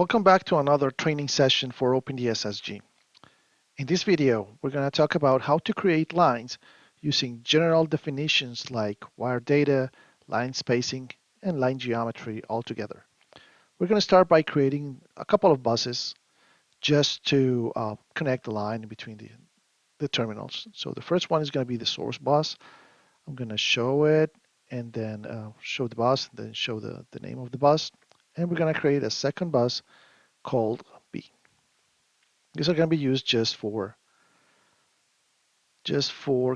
Welcome back to another training session for OpenDSS-G. In this video, we're going to talk about how to create lines using general definitions like WireData, line spacing, and line geometry all together. We're going to start by creating a couple of buses just to connect the line between the terminals. So the first one is going to be the source bus. I'm going to show it and then show the bus, then show the name of the bus. And we're going to create a second bus called B. These are going to be used just for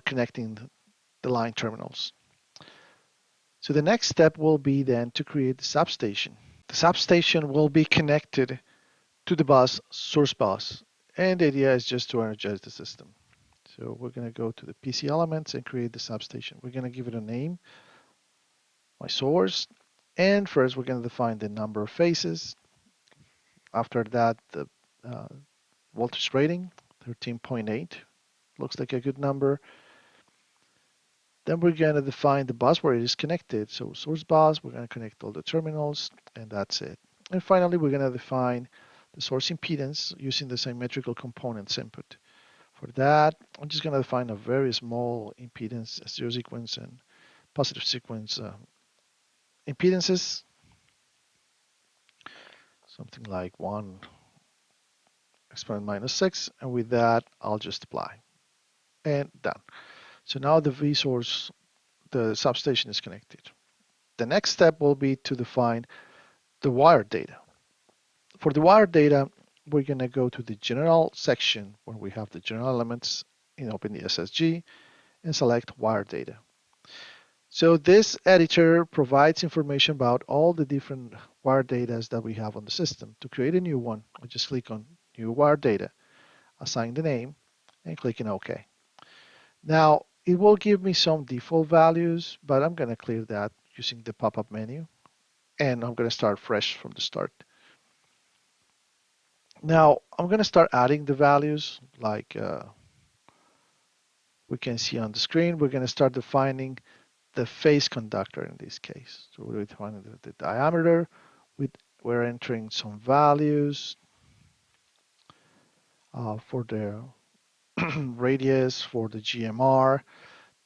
connecting the line terminals. So the next step will be then to create the substation. The substation will be connected to the bus, source bus, and the idea is just to energize the system. So we're going to go to the PC elements and create the substation. We're going to give it a name, my source, and first we're going to define the number of phases. After that, the uh, voltage rating, 13.8, looks like a good number. Then we're going to define the bus where it is connected. So source bus, we're going to connect all the terminals, and that's it. And finally, we're going to define the source impedance using the symmetrical components input. For that, I'm just going to define a very small impedance, zero sequence and positive sequence impedances, something like 1 exponent minus 6. And with that, I'll just apply. And done. So now the V source, the substation is connected. The next step will be to define the wire data. For the wire data, we're going to go to the general section where we have the general elements in OpenDSS-G and select wire data. So this editor provides information about all the different wire data that we have on the system. To create a new one, I just click on New Wire Data, assign the name, and click on OK. Now, it will give me some default values, but I'm going to clear that using the pop-up menu, and I'm going to start fresh from the start. Now, I'm going to start adding the values like we can see on the screen. We're going to start defining the phase conductor in this case. So we're defining the diameter. We're entering some values for the radius, for the GMR,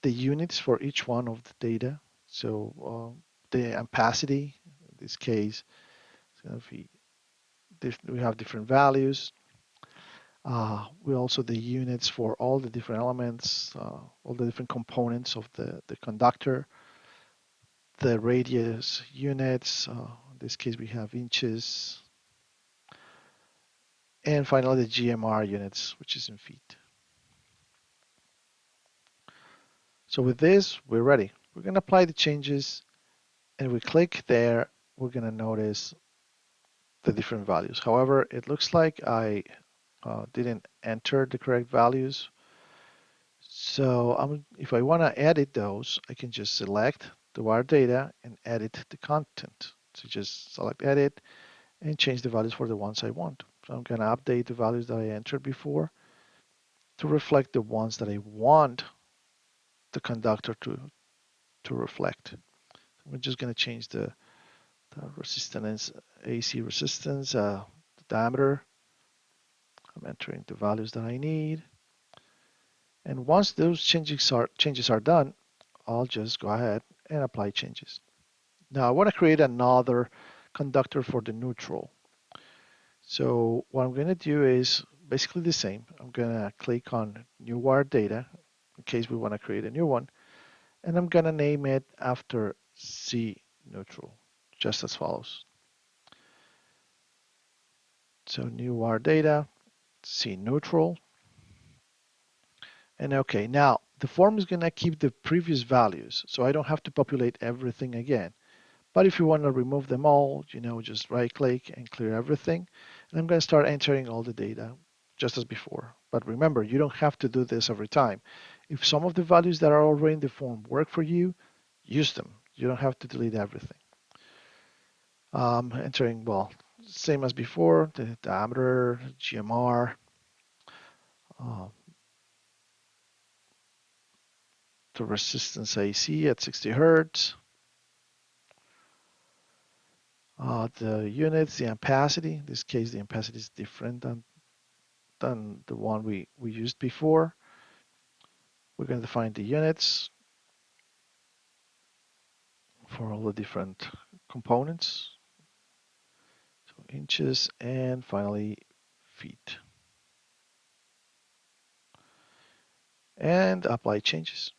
the units for each one of the data. So the ampacity, in this case, we have different values. We also the units for all the different elements, all the different components of the conductor, the radius units, in this case we have inches, and finally the GMR units, which is in feet. So with this, we're ready. We're going to apply the changes, and we click there, we're going to notice the different values. However, it looks like I didn't enter the correct values. So if I want to edit those, I can just select the wire data and edit the content. So just select edit and change the values for the ones I want. So I'm going to update the values that I entered before to reflect the ones that I want the conductor to reflect. We're just going to change the resistance, AC resistance, the diameter. I'm entering the values that I need. And once those changes are done, I'll just go ahead and apply changes. Now I want to create another conductor for the neutral. So what I'm going to do is basically the same. I'm going to click on New Wire Data in case we want to create a new one. And I'm going to name it after C neutral, just as follows. So New Wire Data, C neutral. And okay, now the form is going to keep the previous values, so I don't have to populate everything again. But if you want to remove them all, just right click and clear everything. And I'm going to start entering all the data just as before. But remember, you don't have to do this every time. If some of the values that are already in the form work for you, use them. You don't have to delete everything. Entering, well, same as before, the diameter, GMR, the resistance AC at 60 Hertz. The units, the ampacity. In this case, the ampacity is different than the one we used before. We're going to define the units for all the different components. So inches and finally feet. And apply changes.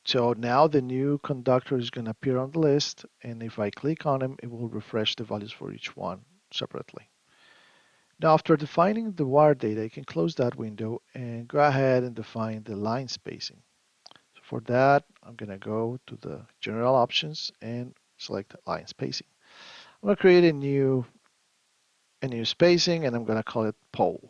So now the new conductor is going to appear on the list, and if I click on him, it will refresh the values for each one separately. Now, after defining the wire data, you can close that window and go ahead and define the line spacing. So for that, I'm going to go to the general options and select line spacing. I'm going to create a new spacing, and I'm going to call it pole.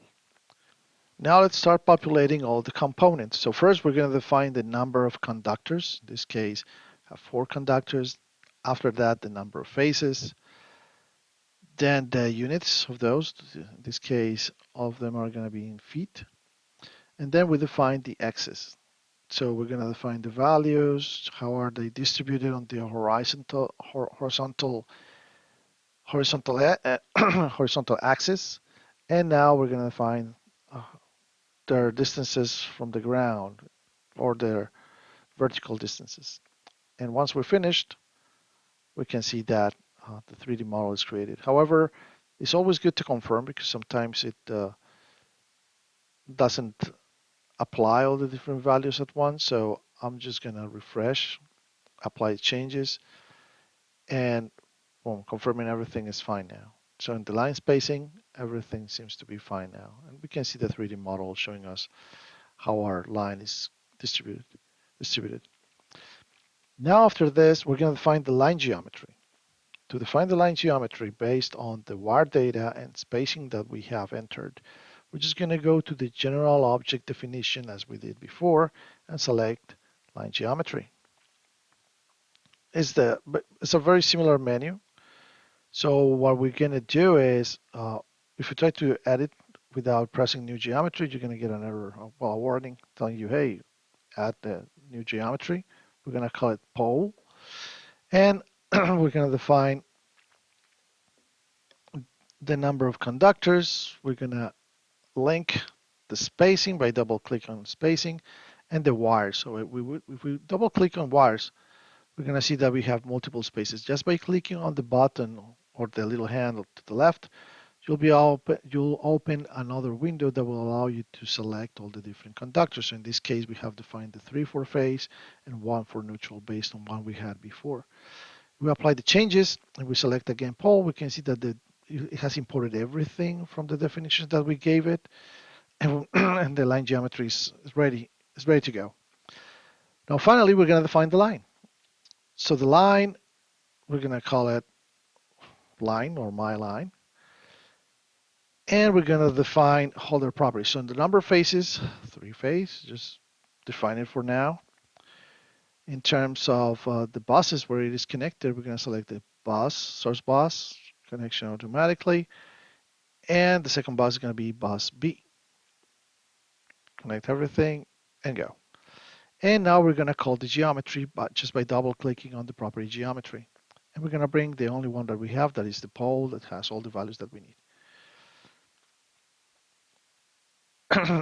Now let's start populating all the components. So first we're going to define the number of conductors. In this case, I have 4 conductors. After that, the number of faces. Then the units of those. In this case, all of them are going to be in feet. And then we define the axis. So we're going to define the values. How are they distributed on the horizontal axis. And now we're going to define uh, their distances from the ground or their vertical distances. And once we're finished, we can see that the 3D model is created. However, it's always good to confirm because sometimes it doesn't apply all the different values at once. So I'm just going to refresh, apply changes, and boom, confirming everything is fine now. So in the line spacing, everything seems to be fine now. And we can see the 3D model showing us how our line is distributed. Now after this, we're going to define the line geometry. To define the line geometry based on the wire data and spacing that we have entered, we're just going to go to the general object definition as we did before and select line geometry. It's a very similar menu. So what we're going to do is, if you try to edit without pressing new geometry, you're going to get an error, well, a warning telling you, hey, add the new geometry. We're going to call it pole. And we're going to define the number of conductors. We're going to link the spacing by double click on spacing and the wires. So if we double click on wires, we're going to see that we have multiple spaces. Just by clicking on the button or the little handle to the left, you'll open another window that will allow you to select all the different conductors. So in this case, we have defined the 3 for phase and 1 for neutral based on one we had before. We apply the changes and we select again pole. We can see that it has imported everything from the definitions that we gave it, and the line geometry is ready to go. Now finally, we're going to define the line. So the line, we're going to call it line or my line. And we're going to define holder properties. So in the number of faces, 3 face, just define it for now. In terms of the buses where it is connected, we're going to select the bus, source bus, connection automatically. And the second bus is going to be bus B. Connect everything and go. And now we're going to call the geometry just by double clicking on the property geometry. And we're going to bring the only one that we have, that is the pole that has all the values that we need.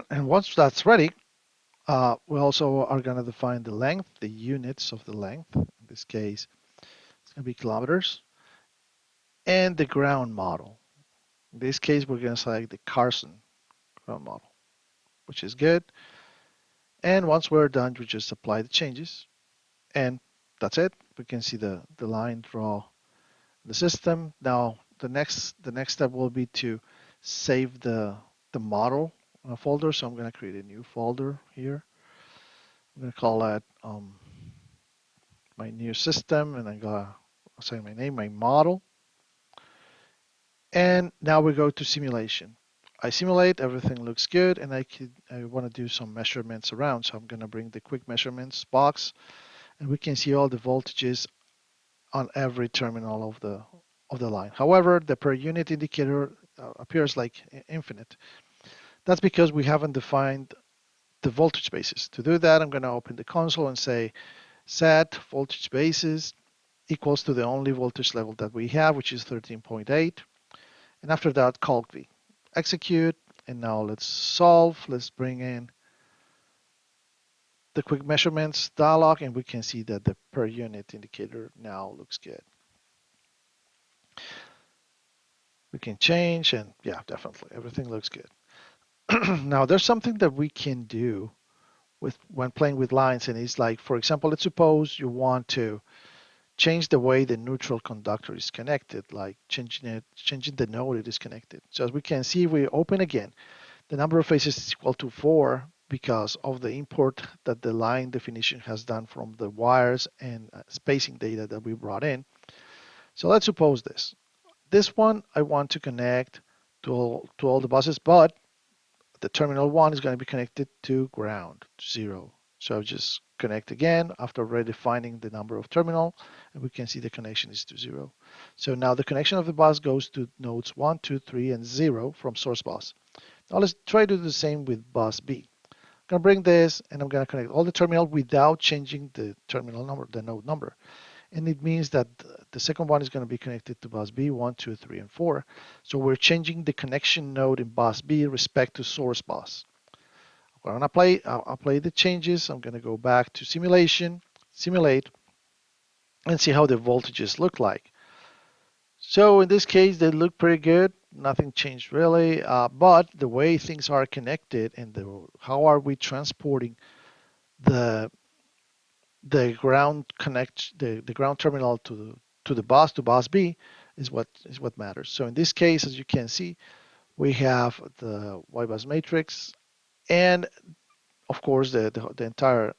And once that's ready, we also are going to define the length, the units of the length. In this case, it's going to be kilometers. And the ground model. In this case, we're going to select the Carson ground model, which is good. And once we're done, we just apply the changes. And that's it. We can see the line draw the system. Now, the next step will be to save the model folder. So I'm going to create a new folder here. I'm going to call that my new system, and I'm going to assign my name, my model. And now we go to simulation. I simulate, everything looks good, and I want to do some measurements around. So I'm going to bring the quick measurements box, and we can see all the voltages on every terminal of the line. However, the per unit indicator appears like infinite. That's because we haven't defined the voltage basis. To do that, I'm going to open the console and say set voltage basis, equals to the only voltage level that we have, which is 13.8. And after that, calc V. Execute, and now let's solve. Let's bring in the quick measurements dialog, and we can see that the per unit indicator now looks good. We can change, and yeah, definitely, everything looks good. Now, there's something that we can do with when playing with lines, and it's like, for example, let's suppose you want to change the way the neutral conductor is connected, like changing the node it is connected. So as we can see, we open again. The number of faces is equal to 4 because of the import that the line definition has done from the wires and spacing data that we brought in. So let's suppose this. This one I want to connect to all the buses, but the terminal 1 is going to be connected to ground, 0. So I'll just connect again after redefining the number of terminal, and we can see the connection is to 0. So now the connection of the bus goes to nodes 1, 2, 3, and 0 from source bus. Now let's try to do the same with bus B. I'm going to bring this, and I'm going to connect all the terminal without changing the terminal number, the node number. And it means that the second one is going to be connected to bus B, 1, 2, 3, and 4. So we're changing the connection node in bus B respect to source bus. I'm going to apply the changes. I'm going to go back to simulation, simulate, and see how the voltages look like. So in this case, they look pretty good. Nothing changed really, but the way things are connected and how are we transporting the the ground terminal to bus B is what matters. So in this case, as you can see, we have the Y bus matrix, and of course the entire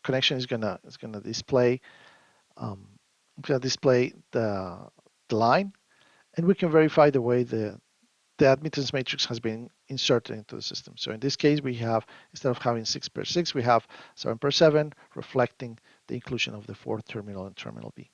connection is gonna um, display the line, and we can verify the way the admittance matrix has been inserted into the system. So in this case, we have, instead of having 6 per 6, we have 7 per 7, reflecting the inclusion of the fourth terminal in terminal B.